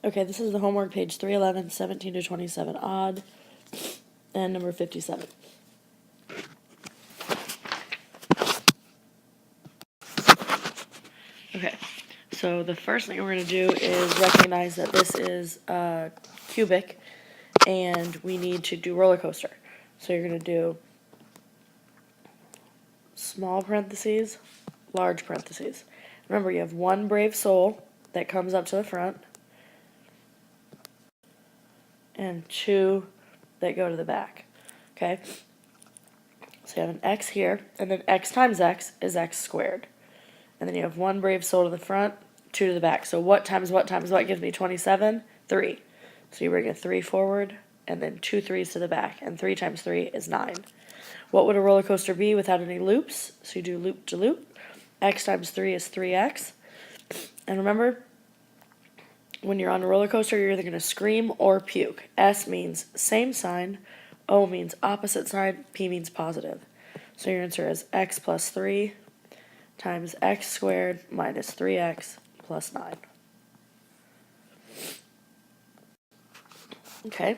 Okay, this is the homework, page 311, 17 to 27 odd, and number 57. Okay, so the first thing we're going to do is recognize that this is cubic, and we need to do roller coaster. So you're going to do small parentheses, large parentheses. Remember, you have one brave soul that comes up to the front, and two that go to the back. Okay? So you have an x here, and then x times x is x squared. And then you have one brave soul to the front, two to the back. So what times what times what gives me 27? 3. So you bring a 3 forward, and then 2 3s to the back. And 3 times 3 is 9. What would a roller coaster be without any loops? So you do loop to loop. X times 3 is 3x. And remember, when you're on a roller coaster, you're either going to scream or puke. S means same sign, O means opposite sign, P means positive. So your answer is x plus 3 times x squared minus 3x plus 9. Okay,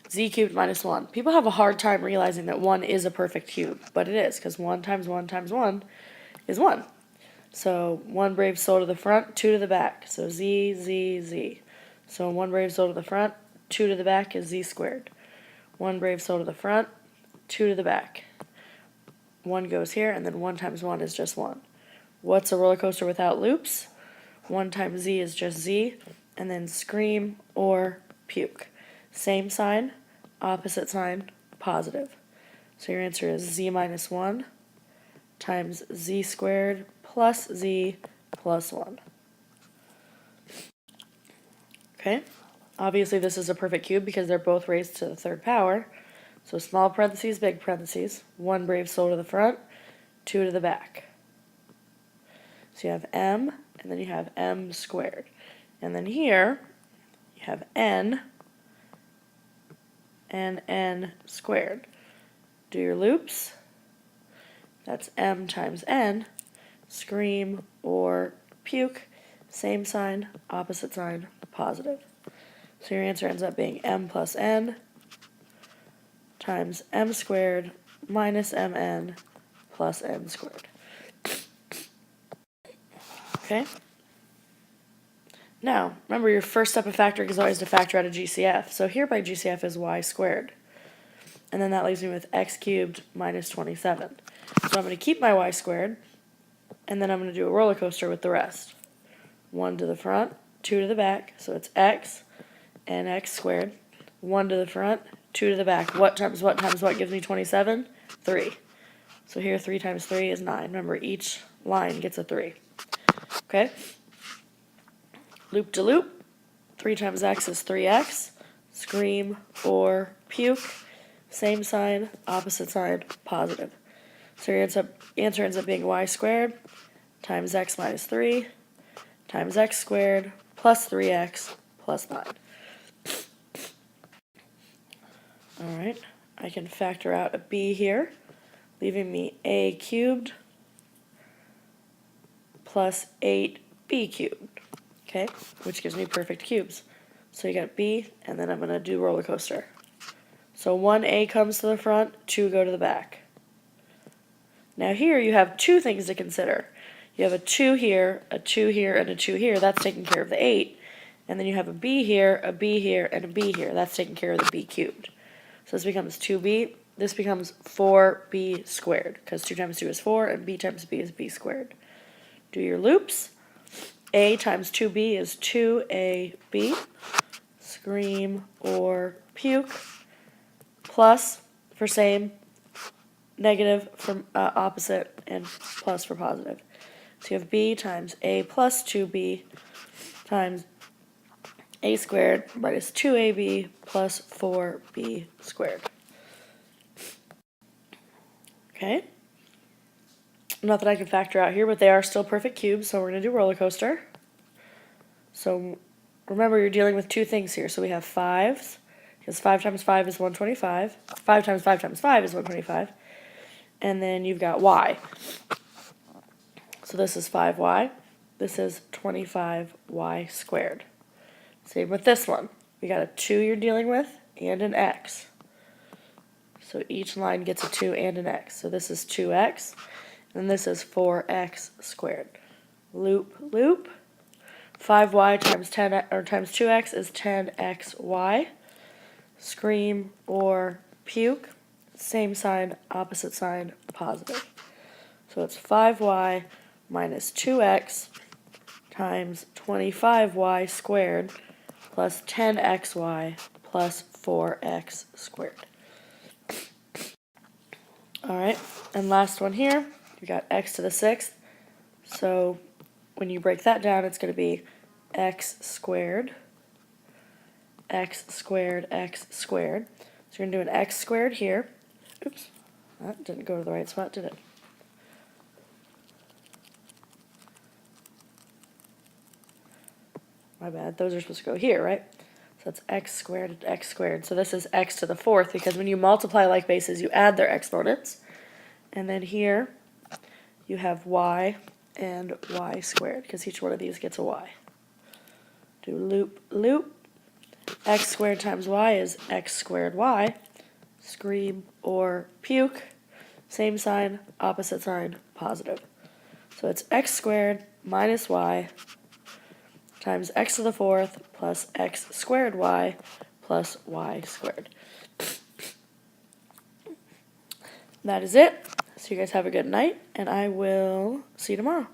z cubed minus 1. People have a hard time realizing that 1 is a perfect cube, but it is, because 1 times 1 times 1 is 1. So 1 brave soul to the front, 2 to the back. So z, z, z. So 1 brave soul to the front, 2 to the back is z squared. 1 brave soul to the front, 2 to the back. 1 goes here, and then 1 times 1 is just 1. What's a roller coaster without loops? 1 times z is just z, and then scream or puke. Same sign, opposite sign, positive. So your answer is z minus 1 times z squared plus z plus 1. Okay, obviously this is a perfect cube because they're both raised to the third power. So small parentheses, big parentheses, 1 brave soul to the front, 2 to the back. So you have m, and then you have m squared. And then here, you have n, and n squared. Do your loops. That's m times n. Scream or puke. Same sign, opposite sign, positive. So your answer ends up being m plus n times m squared minus mn plus n squared. Okay? Now, remember your first step of factoring is always to factor out a GCF. So here by GCF is y squared. And then that leaves me with x cubed minus 27. So I'm going to keep my y squared, and then I'm going to do a roller coaster with the rest. 1 to the front, 2 to the back, so it's x and x squared. 1 to the front, 2 to the back. What times what times what gives me 27? 3. So here 3 times 3 is 9. Remember, each line gets a 3. Okay? Loop to loop. 3 times x is 3x. Scream or puke. Same sign, opposite sign, positive. So your answer ends up being y squared times x minus 3 times x squared plus 3x plus 9. Alright, I can factor out a b here, leaving me a cubed plus 8b cubed, okay, which gives me perfect cubes. So you got b, and then I'm going to do roller coaster. So 1a comes to the front, 2 go to the back. Now here you have two things to consider. You have a 2 here, a 2 here, and a 2 here. That's taking care of the 8. And then you have a b here, a b here, and a b here. That's taking care of the b cubed. So this becomes 2b. This becomes 4b squared, because 2 times 2 is 4, and b times b is b squared. Do your loops. A times 2b is 2ab. Scream or puke. Plus for same, negative for opposite, and plus for positive. So you have b times a plus 2b times a squared minus 2ab plus 4b squared. Okay? Not that I can factor out here, but they are still perfect cubes, so we're going to do roller coaster. So remember, you're dealing with two things here. So we have 5s, because 5 times 5 is 125. 5 times 5 times 5 is 125. And then you've got y. So this is 5y. This is 25y squared. Same with this one. We got a 2 you're dealing with and an x. So each line gets a 2 and an x. So this is 2x, and this is 4x squared. Loop, loop. 5y times 10 or times 2x is 10xy. Scream or puke. Same sign, opposite sign, positive. So it's 5y minus 2x times 25y squared plus 10xy plus 4x squared. Alright, and last one here, we got x to the 6th. So when you break that down, it's going to be x squared, x squared, x squared. So you're going to do an x squared here. Oops, that didn't go to the right spot, did it? My bad, those are supposed to go here, right? So that's x squared and x squared. So this is x to the 4th, because when you multiply like bases, you add their exponents. And then here, you have y and y squared, because each one of these gets a y. Do loop, loop. X squared times y is x squared y. Scream or puke. Same sign, opposite sign, positive. So it's x squared minus y times x to the 4th plus x squared y plus y squared. That is it. So you guys have a good night, and I will see you tomorrow.